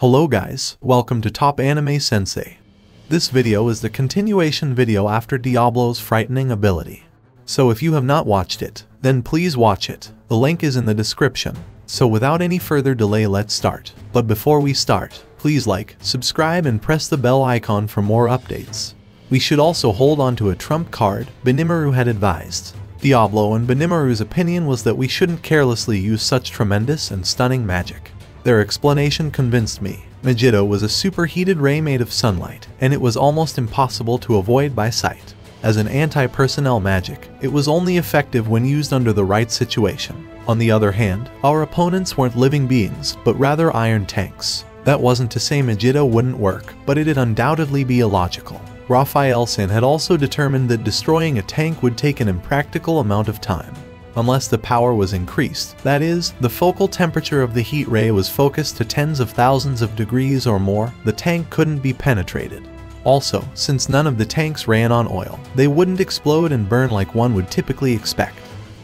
Hello guys, welcome to Top Anime Sensei. This video is the continuation video after Diablo's frightening ability. So if you have not watched it, then please watch it. The link is in the description. So without any further delay, let's start. But before we start, please like, subscribe and press the bell icon for more updates. We should also hold on to a trump card, Rimuru had advised. Diablo and Rimuru's opinion was that we shouldn't carelessly use such tremendous and stunning magic. Their explanation convinced me. Megiddo was a superheated ray made of sunlight, and it was almost impossible to avoid by sight. As an anti-personnel magic, it was only effective when used under the right situation. On the other hand, our opponents weren't living beings, but rather iron tanks. That wasn't to say Megiddo wouldn't work, but it'd undoubtedly be illogical. Raphaelson had also determined that destroying a tank would take an impractical amount of time. Unless the power was increased, that is, the focal temperature of the heat ray was focused to tens of thousands of degrees or more, the tank couldn't be penetrated. Also, since none of the tanks ran on oil, they wouldn't explode and burn like one would typically expect.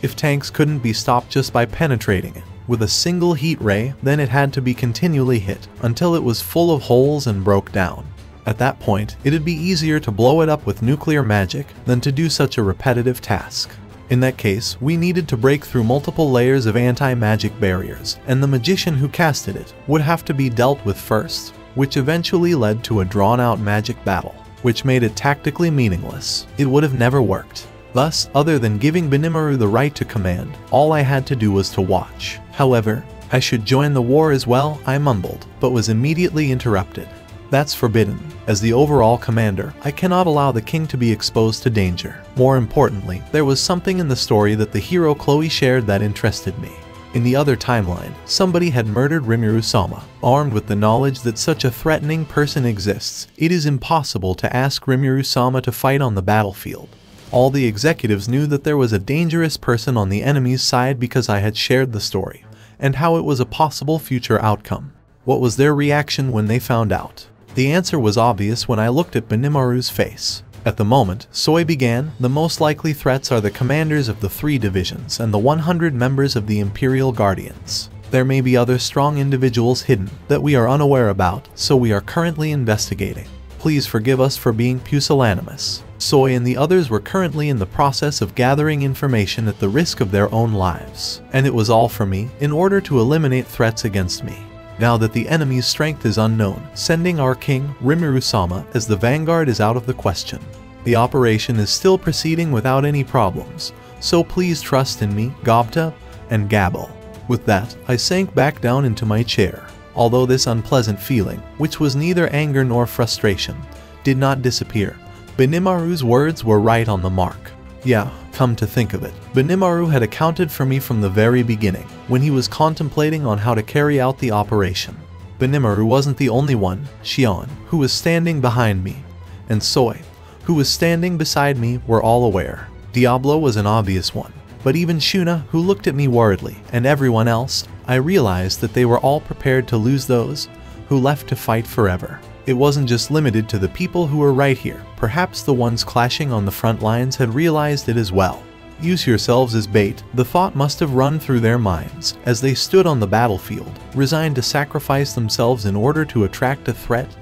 If tanks couldn't be stopped just by penetrating it with a single heat ray, then it had to be continually hit until it was full of holes and broke down. At that point, it'd be easier to blow it up with nuclear magic than to do such a repetitive task. In that case, we needed to break through multiple layers of anti-magic barriers, and the magician who casted it would have to be dealt with first, which eventually led to a drawn-out magic battle, which made it tactically meaningless. It would have never worked. Thus, other than giving Rimuru the right to command, all I had to do was to watch. However, I should join the war as well, I mumbled, but was immediately interrupted. That's forbidden. As the overall commander, I cannot allow the king to be exposed to danger. More importantly, there was something in the story that the hero Chloe shared that interested me. In the other timeline, somebody had murdered Rimuru-sama. Armed with the knowledge that such a threatening person exists, it is impossible to ask Rimuru-sama to fight on the battlefield. All the executives knew that there was a dangerous person on the enemy's side because I had shared the story, and how it was a possible future outcome. What was their reaction when they found out? The answer was obvious when I looked at Rimuru's face. At the moment, Soi began, the most likely threats are the commanders of the 3 divisions and the 100 members of the Imperial Guardians. There may be other strong individuals hidden that we are unaware about, so we are currently investigating. Please forgive us for being pusillanimous. Soi and the others were currently in the process of gathering information at the risk of their own lives, and it was all for me in order to eliminate threats against me. Now that the enemy's strength is unknown, sending our king, Rimuru-sama, as the vanguard is out of the question. The operation is still proceeding without any problems, so please trust in me, Gobta, and Gabble. With that, I sank back down into my chair. Although this unpleasant feeling, which was neither anger nor frustration, did not disappear, Rimuru's words were right on the mark. Yeah, come to think of it, Rimuru had accounted for me from the very beginning, when he was contemplating on how to carry out the operation. Rimuru wasn't the only one. Shion, who was standing behind me, and Soi, who was standing beside me, were all aware. Diablo was an obvious one, but even Shuna, who looked at me worriedly, and everyone else, I realized that they were all prepared to lose those who left to fight forever. It wasn't just limited to the people who were right here. Perhaps the ones clashing on the front lines had realized it as well. Use yourselves as bait, the thought must have run through their minds as they stood on the battlefield, resigned to sacrifice themselves in order to attract a threat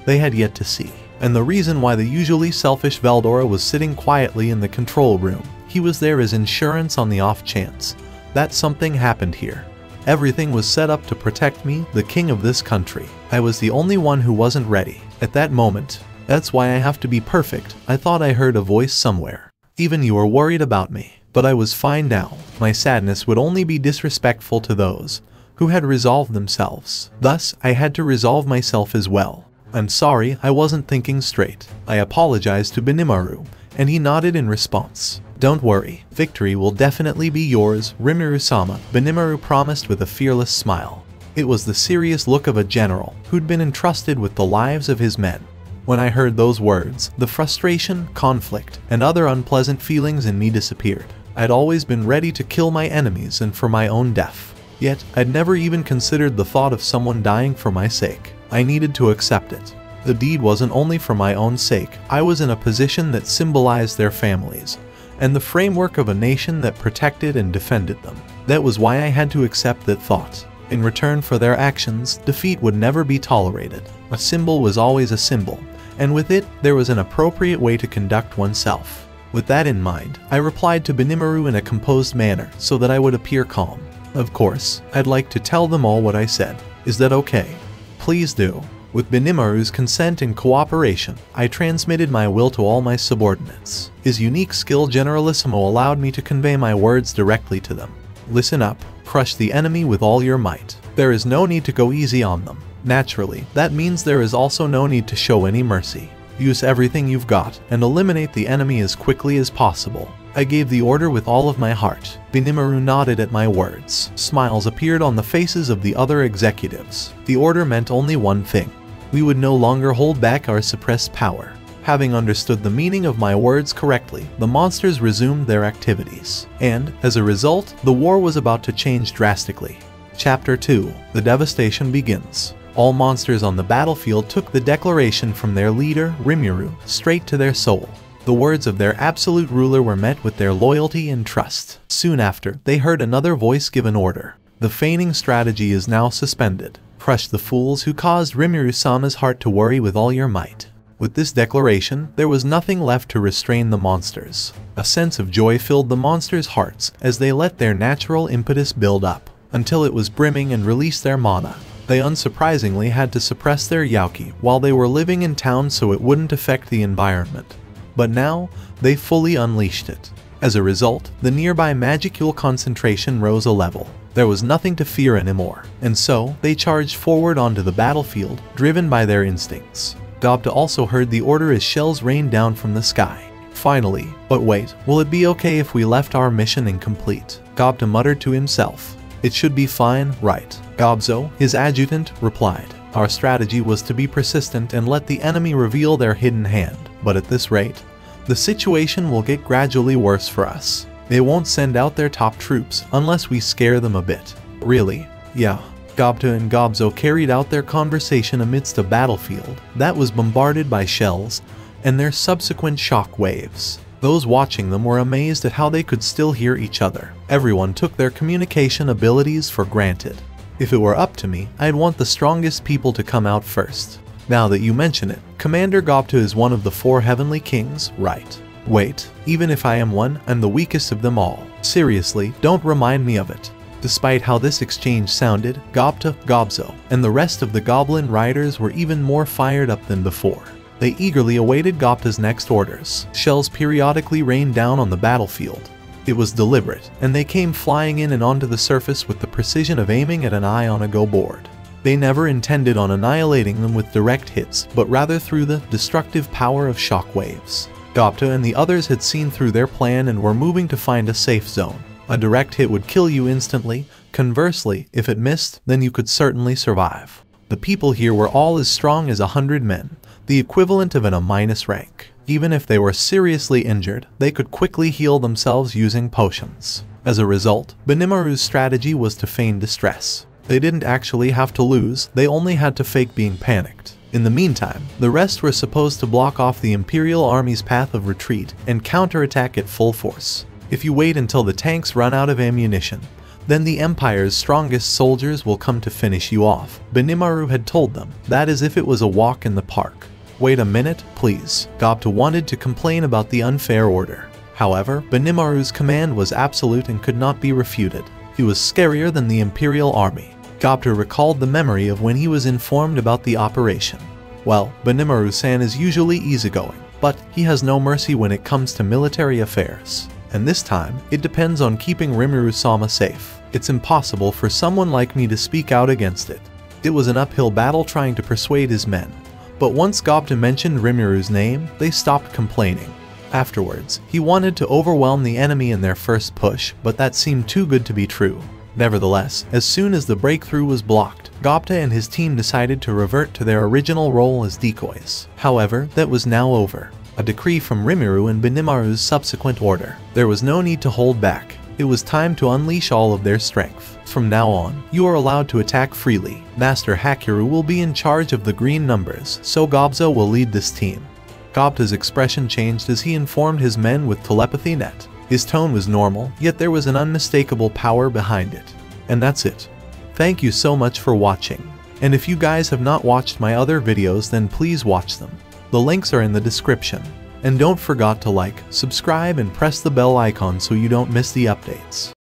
they had yet to see. And the reason why the usually selfish Veldora was sitting quietly in the control room, he was there as insurance on the off chance that something happened here. Everything was set up to protect me, the king of this country. I was the only one who wasn't ready at that moment. That's why I have to be perfect. I thought I heard a voice somewhere. Even you were worried about me, but I was fine now. My sadness would only be disrespectful to those who had resolved themselves. Thus, I had to resolve myself as well. I'm sorry, I wasn't thinking straight. I apologized to Rimuru, and he nodded in response. Don't worry, victory will definitely be yours, Rimuru-sama, Rimuru promised with a fearless smile. It was the serious look of a general who'd been entrusted with the lives of his men. When I heard those words, the frustration, conflict, and other unpleasant feelings in me disappeared. I'd always been ready to kill my enemies and for my own death. Yet, I'd never even considered the thought of someone dying for my sake. I needed to accept it. The deed wasn't only for my own sake. I was in a position that symbolized their families, and the framework of a nation that protected and defended them. That was why I had to accept that thought. In return for their actions, defeat would never be tolerated. A symbol was always a symbol, and with it, there was an appropriate way to conduct oneself. With that in mind, I replied to Rimuru in a composed manner so that I would appear calm. Of course, I'd like to tell them all what I said. Is that okay? Please do. With Rimuru's consent and cooperation, I transmitted my will to all my subordinates. His unique skill Generalissimo allowed me to convey my words directly to them. Listen up, crush the enemy with all your might. There is no need to go easy on them. Naturally, that means there is also no need to show any mercy. Use everything you've got and eliminate the enemy as quickly as possible. I gave the order with all of my heart. Rimuru nodded at my words. Smiles appeared on the faces of the other executives. The order meant only one thing. We would no longer hold back our suppressed power. Having understood the meaning of my words correctly, the monsters resumed their activities. And, as a result, the war was about to change drastically. Chapter 2. The devastation begins. All monsters on the battlefield took the declaration from their leader, Rimuru, straight to their soul. The words of their absolute ruler were met with their loyalty and trust. Soon after, they heard another voice give an order. The feigning strategy is now suspended. Crush the fools who caused Rimuru-sama's heart to worry with all your might. With this declaration, there was nothing left to restrain the monsters. A sense of joy filled the monsters' hearts as they let their natural impetus build up, until it was brimming and released their mana. They unsurprisingly had to suppress their Yauki while they were living in town so it wouldn't affect the environment. But now, they fully unleashed it. As a result, the nearby magicule concentration rose a level. There was nothing to fear anymore, and so they charged forward onto the battlefield, driven by their instincts. Datta also heard the order as shells rained down from the sky. Finally, but wait, will it be okay if we left our mission incomplete? Datta muttered to himself. It should be fine, right? Gobzo, his adjutant, replied. Our strategy was to be persistent and let the enemy reveal their hidden hand, but at this rate, the situation will get gradually worse for us. They won't send out their top troops unless we scare them a bit. Really? Yeah. Datta and Gobzo carried out their conversation amidst a battlefield that was bombarded by shells and their subsequent shock waves. Those watching them were amazed at how they could still hear each other. Everyone took their communication abilities for granted. If it were up to me, I'd want the strongest people to come out first. Now that you mention it, Commander Datta is one of the 4 heavenly kings, right? Wait, even if I am one, I'm the weakest of them all. Seriously, don't remind me of it. Despite how this exchange sounded, Datta, Gobzo, and the rest of the goblin riders were even more fired up than before. They eagerly awaited Datta's next orders. Shells periodically rained down on the battlefield. It was deliberate, and they came flying in and onto the surface with the precision of aiming at an eye on a go board. They never intended on annihilating them with direct hits, but rather through the destructive power of shock waves. Datta and the others had seen through their plan and were moving to find a safe zone. A direct hit would kill you instantly. Conversely, if it missed, then you could certainly survive. The people here were all as strong as 100 men, the equivalent of an A- rank. Even if they were seriously injured, they could quickly heal themselves using potions. As a result, Rimuru's strategy was to feign distress. They didn't actually have to lose, they only had to fake being panicked. In the meantime, the rest were supposed to block off the Imperial Army's path of retreat and counterattack at full force. If you wait until the tanks run out of ammunition, then the Empire's strongest soldiers will come to finish you off. Rimuru had told them that as if it was a walk in the park. Wait a minute, please. Datta wanted to complain about the unfair order. However, Rimuru's command was absolute and could not be refuted. He was scarier than the Imperial Army. Datta recalled the memory of when he was informed about the operation. Well, Rimuru-san is usually easygoing, but he has no mercy when it comes to military affairs. And this time, it depends on keeping Rimuru-sama safe. It's impossible for someone like me to speak out against it. It was an uphill battle trying to persuade his men. But once Datta mentioned Rimuru's name, they stopped complaining. Afterwards, he wanted to overwhelm the enemy in their first push, but that seemed too good to be true. Nevertheless, as soon as the breakthrough was blocked, Datta and his team decided to revert to their original role as decoys. However, that was now over. A decree from Rimuru and Rimuru's subsequent order. There was no need to hold back. It was time to unleash all of their strength. From now on, you are allowed to attack freely. Master Hakiru will be in charge of the green numbers, so Gobzo will lead this team. Datta's expression changed as he informed his men with telepathy net. His tone was normal, yet there was an unmistakable power behind it. And that's it. Thank you so much for watching. And if you guys have not watched my other videos, then please watch them. The links are in the description. And don't forget to like, subscribe and press the bell icon so you don't miss the updates.